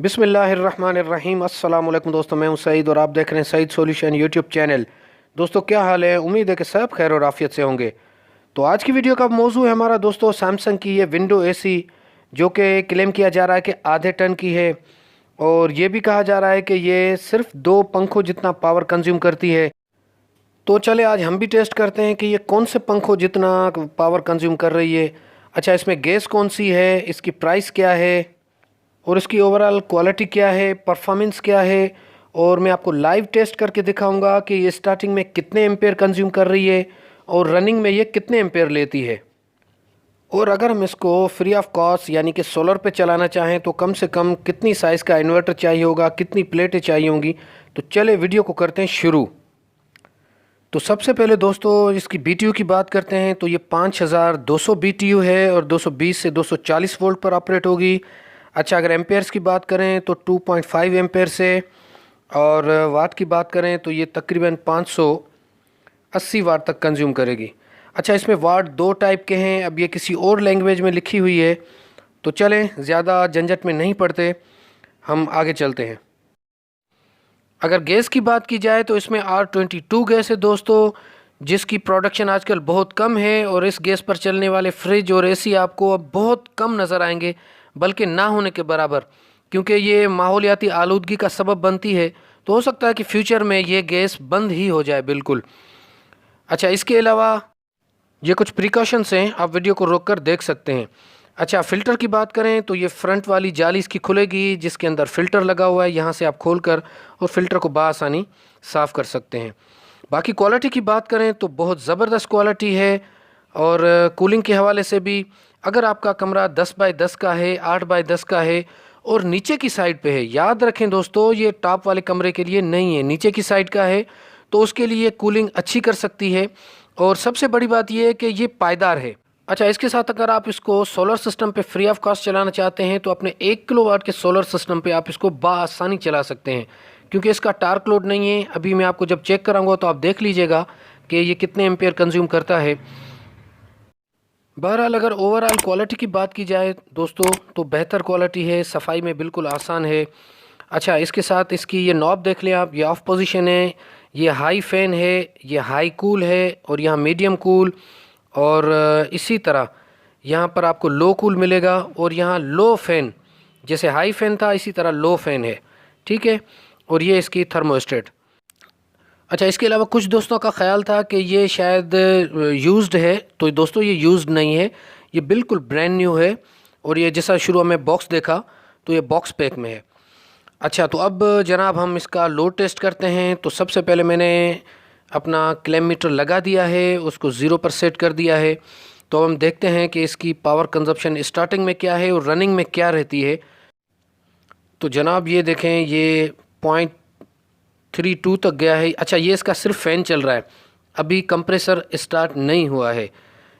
बिस्मिल्लाहिर्रहमानिर्रहीम। अस्सलाम वालेकुम दोस्तों, मैं हूं सईद और आप देख रहे हैं सईद सॉल्यूशन यूट्यूब चैनल। दोस्तों क्या हाल है? उम्मीद है कि सब खैर और आफियत से होंगे। तो आज की वीडियो का मौजू है हमारा दोस्तों सैमसंग की ये विंडो एसी, जो कि क्लेम किया जा रहा है कि आधे टन की है, और ये भी कहा जा रहा है कि ये सिर्फ 2 पंखों जितना पावर कंज्यूम करती है। तो चले आज हम भी टेस्ट करते हैं कि ये कौन से पंखों जितना पावर कंज्यूम कर रही है। अच्छा, इसमें गैस कौन सी है, इसकी प्राइस क्या है, और इसकी ओवरऑल क्वालिटी क्या है, परफॉर्मेंस क्या है, और मैं आपको लाइव टेस्ट करके दिखाऊंगा कि ये स्टार्टिंग में कितने एम्पेयर कंज्यूम कर रही है और रनिंग में ये कितने एम्पेयर लेती है। और अगर हम इसको फ्री ऑफ कॉस्ट यानी कि सोलर पे चलाना चाहें तो कम से कम कितनी साइज़ का इन्वर्टर चाहिए होगा, कितनी प्लेटें चाहिए होंगी। तो चले वीडियो को करते हैं शुरू। तो सबसे पहले दोस्तों इसकी BTU की बात करते हैं। तो ये 5200 BTU है और 220 से 240 वोल्ट पर ऑपरेट होगी। अच्छा, अगर एम्पेयर्स की बात करें तो 2.5 एम्पेयर से, और वाट की बात करें तो ये तकरीबन 580 वाट तक कंज्यूम करेगी। अच्छा, इसमें वाट 2 टाइप के हैं। अब ये किसी और लैंग्वेज में लिखी हुई है, तो चलें ज़्यादा झंझट में नहीं पड़ते, हम आगे चलते हैं। अगर गैस की बात की जाए तो इसमें R22 गैस है दोस्तों, जिसकी प्रोडक्शन आजकल बहुत कम है, और इस गैस पर चलने वाले फ्रिज और एसी आपको अब बहुत कम नज़र आएंगे, बल्कि ना होने के बराबर, क्योंकि ये माहौलियाती आलूदगी का सबब बनती है। तो हो सकता है कि फ्यूचर में ये गैस बंद ही हो जाए बिल्कुल। अच्छा, इसके अलावा ये कुछ प्रिकॉशंस हैं, आप वीडियो को रोक कर देख सकते हैं। अच्छा, फ़िल्टर की बात करें तो ये फ्रंट वाली जाली इसकी खुलेगी, जिसके अंदर फ़िल्टर लगा हुआ है। यहाँ से आप खोलकर और फ़िल्टर को बआसानी साफ़ कर सकते हैं। बाकी क्वालिटी की बात करें तो बहुत ज़बरदस्त क्वालिटी है, और कूलिंग के हवाले से भी अगर आपका कमरा 10 बाय 10 का है, 8 बाय 10 का है और नीचे की साइड पे है, याद रखें दोस्तों ये टॉप वाले कमरे के लिए नहीं है, नीचे की साइड का है, तो उसके लिए कूलिंग अच्छी कर सकती है। और सबसे बड़ी बात यह है कि ये पायदार है। अच्छा, इसके साथ अगर आप इसको सोलर सिस्टम पे फ्री ऑफ कॉस्ट चलाना चाहते हैं तो अपने 1 किलोवाट के सोलर सिस्टम पे आप इसको बआसानी चला सकते हैं, क्योंकि इसका टार्क लोड नहीं है। अभी मैं आपको जब चेक कराऊंगा तो आप देख लीजिएगा कि ये कितने एम्पेयर कंज्यूम करता है। बहरहाल अगर ओवरऑल क्वालिटी की बात की जाए दोस्तों तो बेहतर क्वालिटी है, सफाई में बिल्कुल आसान है। अच्छा, इसके साथ इसकी ये नॉब देख लें आप, ये ऑफ पोजीशन है, ये हाई फैन है, ये हाई कूल है, और यहाँ मीडियम कूल, और इसी तरह यहाँ पर आपको लो कूल मिलेगा, और यहाँ लो फैन, जैसे हाई फैन था इसी तरह लो फैन है, ठीक है। और ये इसकी थर्मोस्टेट। अच्छा, इसके अलावा कुछ दोस्तों का ख्याल था कि ये शायद यूज्ड है, तो दोस्तों ये यूज्ड नहीं है, ये बिल्कुल ब्रांड न्यू है, और ये जैसा शुरू में बॉक्स देखा तो ये बॉक्स पैक में है। अच्छा, तो अब जनाब हम इसका लोड टेस्ट करते हैं। तो सबसे पहले मैंने अपना क्लेम मीटर लगा दिया है, उसको 0 पर सेट कर दिया है। तो हम देखते हैं कि इसकी पावर कंजप्शन स्टार्टिंग में क्या है और रनिंग में क्या रहती है। तो जनाब ये देखें, ये 0.32 तक गया है। अच्छा, ये इसका सिर्फ फ़ैन चल रहा है, अभी कंप्रेसर स्टार्ट नहीं हुआ है।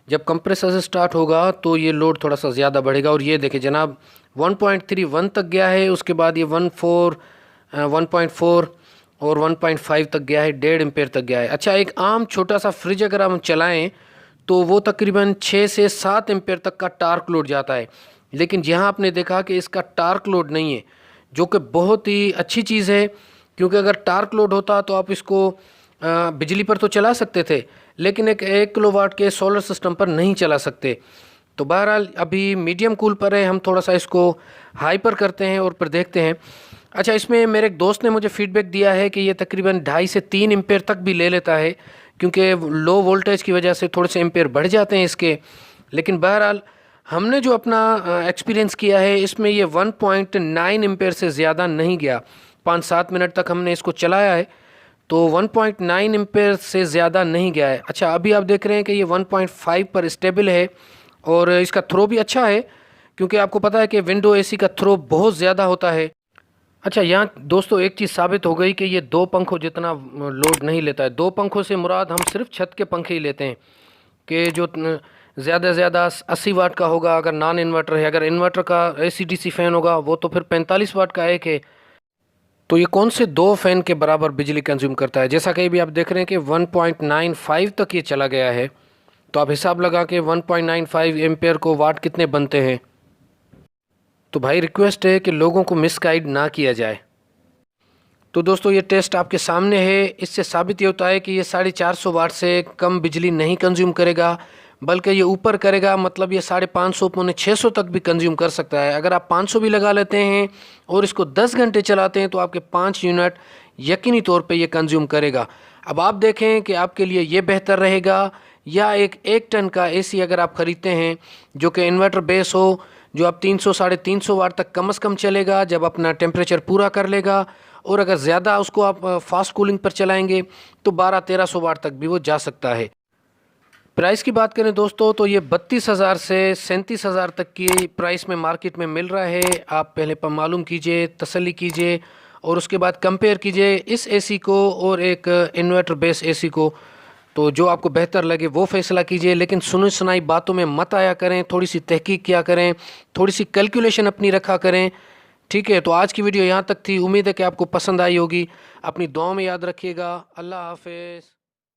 जब कंप्रेसर से स्टार्ट होगा तो ये लोड थोड़ा सा ज़्यादा बढ़ेगा, और ये देखें जनाब 1.31 तक गया है, उसके बाद ये 1.4 और 1.5 तक गया है, 1.5 एम्पेयर तक गया है। अच्छा, एक आम छोटा सा फ्रिज अगर हम चलाएं तो वो तकरीबन 6 से 7 एम्पेयर तक का टार्क लोड जाता है, लेकिन यहाँ आपने देखा कि इसका टार्क लोड नहीं है, जो कि बहुत ही अच्छी चीज़ है, क्योंकि अगर टार्क लोड होता तो आप इसको बिजली पर तो चला सकते थे, लेकिन एक 1 किलोवाट के सोलर सिस्टम पर नहीं चला सकते। तो बहरहाल अभी मीडियम कूल पर है, हम थोड़ा सा इसको हाई पर करते हैं और फिर देखते हैं। अच्छा, इसमें मेरे एक दोस्त ने मुझे फीडबैक दिया है कि ये तकरीबन 2.5 से 3 एम्पेयर तक भी ले लेता है, क्योंकि लो वोल्टेज की वजह से थोड़े से एम्पेयर बढ़ जाते हैं इसके। लेकिन बहरहाल हमने जो अपना एक्सपीरियंस किया है इसमें ये 1.9 एम्पेयर से ज़्यादा नहीं गया। 5-7 मिनट तक हमने इसको चलाया है, तो 1.9 एम्पेयर से ज़्यादा नहीं गया है। अच्छा, अभी आप देख रहे हैं कि ये 1.5 पर स्टेबल है, और इसका थ्रो भी अच्छा है, क्योंकि आपको पता है कि विंडो एसी का थ्रो बहुत ज़्यादा होता है। अच्छा, यहाँ दोस्तों एक चीज़ साबित हो गई कि ये 2 पंखों जितना लोड नहीं लेता है। 2 पंखों से मुराद हम सिर्फ छत के पंखे ही लेते हैं, कि जो ज़्यादा से ज़्यादा 80 वाट का होगा अगर नॉन इन्वर्टर है। अगर इन्वर्टर का AC/DC फ़ैन होगा वो तो फिर 45 वाट का एक है। तो ये कौन से 2 फ़ैन के बराबर बिजली कंज्यूम करता है। जैसा कि अभी आप देख रहे हैं कि 1.95 तक ये चला गया है, तो आप हिसाब लगा के 1.95 एम्पेयर को वाट कितने बनते हैं। तो भाई रिक्वेस्ट है कि लोगों को मिसगाइड ना किया जाए। तो दोस्तों ये टेस्ट आपके सामने है, इससे साबित ये होता है कि ये 450 वाट से कम बिजली नहीं कंज्यूम करेगा, बल्कि ये ऊपर करेगा, मतलब ये 550 पौने 600 तक भी कंज्यूम कर सकता है। अगर आप 500 भी लगा लेते हैं और इसको 10 घंटे चलाते हैं तो आपके 5 यूनिट यकीनी तौर पे ये कंज्यूम करेगा। अब आप देखें कि आपके लिए ये बेहतर रहेगा या एक 1 टन का एसी अगर आप ख़रीदते हैं जो कि इन्वर्टर बेस हो, जो आप 300 350 वाट तक कम से कम चलेगा जब अपना टेम्परेचर पूरा कर लेगा, और अगर ज़्यादा उसको आप फास्ट कूलिंग पर चलाएंगे तो 1200-1300 वाट तक भी वो जा सकता है। प्राइस की बात करें दोस्तों तो ये 32,000 से 37,000 तक की प्राइस में मार्केट में मिल रहा है। आप पहले पर मालूम कीजिए, तसल्ली कीजिए और उसके बाद कंपेयर कीजिए इस एसी को और एक इन्वर्टर बेस एसी को, तो जो आपको बेहतर लगे वो फैसला कीजिए। लेकिन सुनी सुनाई बातों में मत आया करें, थोड़ी सी तहकीक किया करें, थोड़ी सी कैलकुलेशन अपनी रखा करें। ठीक है, तो आज की वीडियो यहाँ तक थी। उम्मीद है कि आपको पसंद आई होगी। अपनी दुआ में याद रखिएगा। अल्लाह हाफ़िज़।